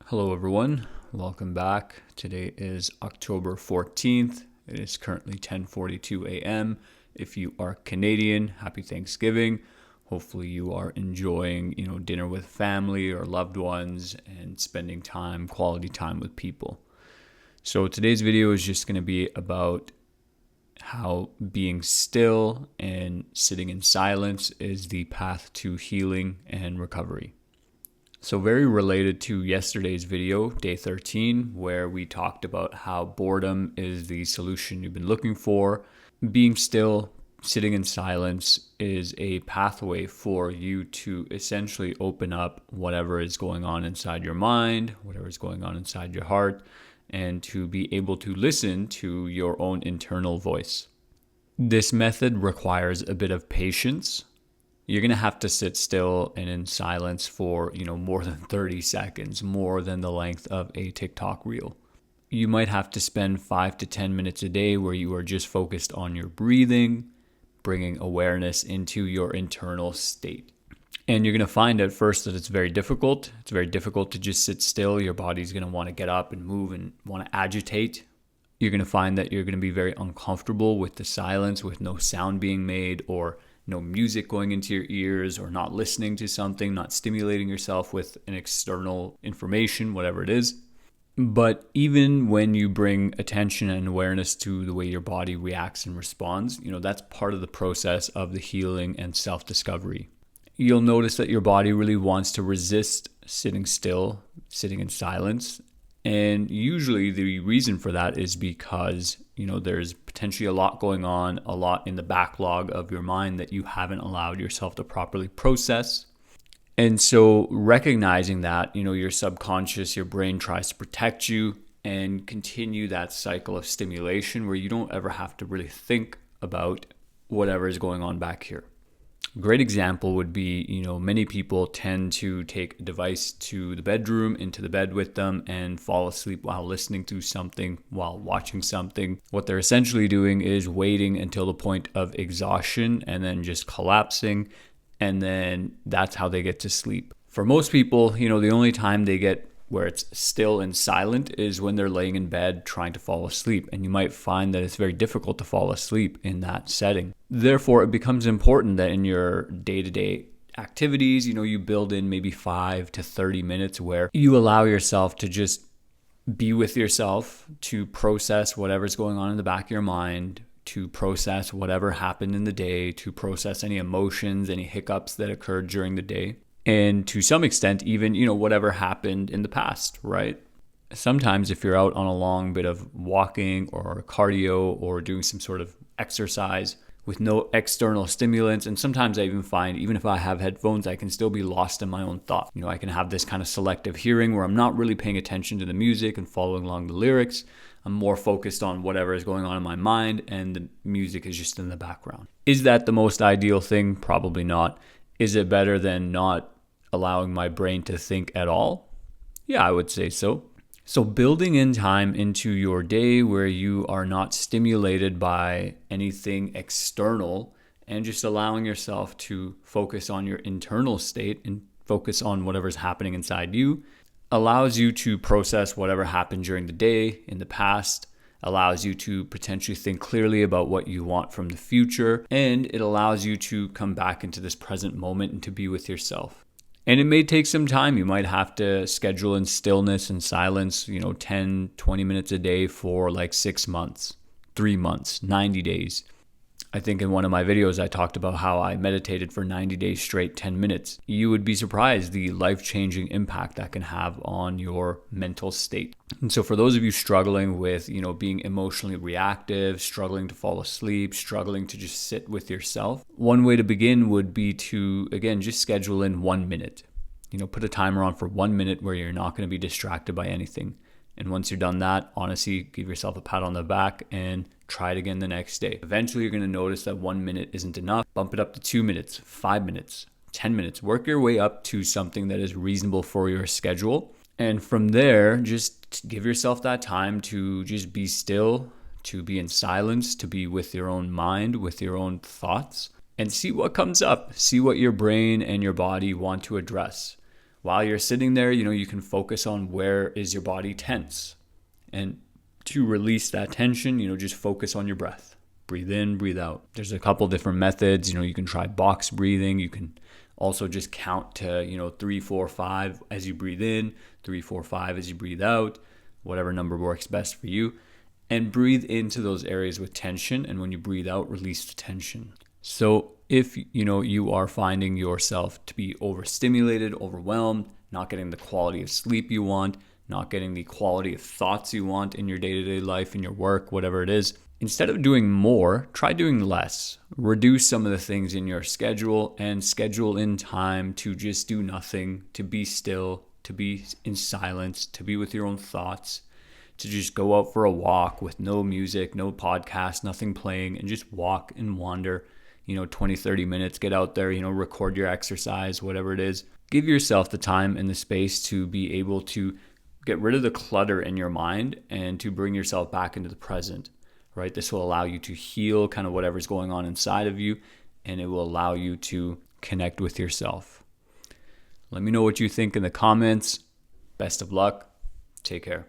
Hello everyone, welcome back. Today is October 14th. It is currently 10:42 a.m. If you are Canadian, happy Thanksgiving. Hopefully you are enjoying, dinner with family or loved ones and spending quality time with people. So today's video is just going to be about how being still and sitting in silence is the path to healing and recovery. So very related to yesterday's video, day 13, where we talked about how boredom is the solution you've been looking for. Being still, sitting in silence is a pathway for you to essentially open up whatever is going on inside your mind, whatever is going on inside your heart, and to be able to listen to your own internal voice. This method requires a bit of patience. You're going to have to sit still and in silence for, more than 30 seconds, more than the length of a TikTok reel. You might have to spend 5 to 10 minutes a day where you are just focused on your breathing, bringing awareness into your internal state. And you're going to find at first that it's very difficult. It's very difficult to just sit still. Your body's going to want to get up and move and want to agitate. You're going to find that you're going to be very uncomfortable with the silence, with no sound being made or no music going into your ears, or not listening to something, not stimulating yourself with an external information, whatever it is. But even when you bring attention and awareness to the way your body reacts and responds, that's part of the process of the healing and self-discovery. You'll notice that your body really wants to resist sitting still, sitting in silence. And usually the reason for that is because, there's potentially a lot going on, a lot in the backlog of your mind that you haven't allowed yourself to properly process. And so recognizing that, your subconscious, your brain tries to protect you and continue that cycle of stimulation where you don't ever have to really think about whatever is going on back here. A great example would be, many people tend to take a device to the bedroom, into the bed with them, and fall asleep while listening to something, while watching something. What they're essentially doing is waiting until the point of exhaustion and then just collapsing, and then that's how they get to sleep. For most people, the only time they get where it's still and silent is when they're laying in bed trying to fall asleep. And you might find that it's very difficult to fall asleep in that setting. Therefore, it becomes important that in your day-to-day activities, you build in maybe 5 to 30 minutes where you allow yourself to just be with yourself, to process whatever's going on in the back of your mind, to process whatever happened in the day, to process any emotions, any hiccups that occurred during the day. And to some extent, even, whatever happened in the past, right? Sometimes if you're out on a long bit of walking or cardio or doing some sort of exercise with no external stimulants, and sometimes I even find, even if I have headphones, I can still be lost in my own thought. I can have this kind of selective hearing where I'm not really paying attention to the music and following along the lyrics. I'm more focused on whatever is going on in my mind, and the music is just in the background. Is that the most ideal thing? Probably not. Is it better than not allowing my brain to think at all? Yeah, I would say so. So building in time into your day where you are not stimulated by anything external and just allowing yourself to focus on your internal state and focus on whatever's happening inside you allows you to process whatever happened during the day in the past, allows you to potentially think clearly about what you want from the future, and it allows you to come back into this present moment and to be with yourself. And it may take some time. You might have to schedule in stillness and silence, 10, 20 minutes a day for like 6 months, 3 months, 90 days. I think in one of my videos, I talked about how I meditated for 90 days straight, 10 minutes. You would be surprised the life-changing impact that can have on your mental state. And so for those of you struggling with, being emotionally reactive, struggling to fall asleep, struggling to just sit with yourself, one way to begin would be to, again, just schedule in 1 minute. Put a timer on for 1 minute where you're not going to be distracted by anything. And once you're done that, honestly, give yourself a pat on the back and try it again the next day. Eventually, you're going to notice that 1 minute isn't enough. Bump it up to 2 minutes, 5 minutes, 10 minutes. Work your way up to something that is reasonable for your schedule. And from there, just give yourself that time to just be still, to be in silence, to be with your own mind, with your own thoughts, and see what comes up. See what your brain and your body want to address. while you're sitting there, you can focus on where is your body tense. And to release that tension, just focus on your breath. Breathe in, breathe out. There's a couple different methods. You can try box breathing. You can also just count to, 3, 4, 5 as you breathe in, 3, 4, 5 as you breathe out, whatever number works best for you. And breathe into those areas with tension. And when you breathe out, release the tension. So if, you are finding yourself to be overstimulated, overwhelmed, not getting the quality of sleep you want, not getting the quality of thoughts you want in your day-to-day life, in your work, whatever it is, instead of doing more, try doing less. Reduce some of the things in your schedule and schedule in time to just do nothing, to be still, to be in silence, to be with your own thoughts, to just go out for a walk with no music, no podcast, nothing playing, and just walk and wander, 20, 30 minutes, get out there, record your exercise, whatever it is. Give yourself the time and the space to be able to get rid of the clutter in your mind and to bring yourself back into the present, right? This will allow you to heal kind of whatever's going on inside of you, and it will allow you to connect with yourself. Let me know what you think in the comments. Best of luck. Take care.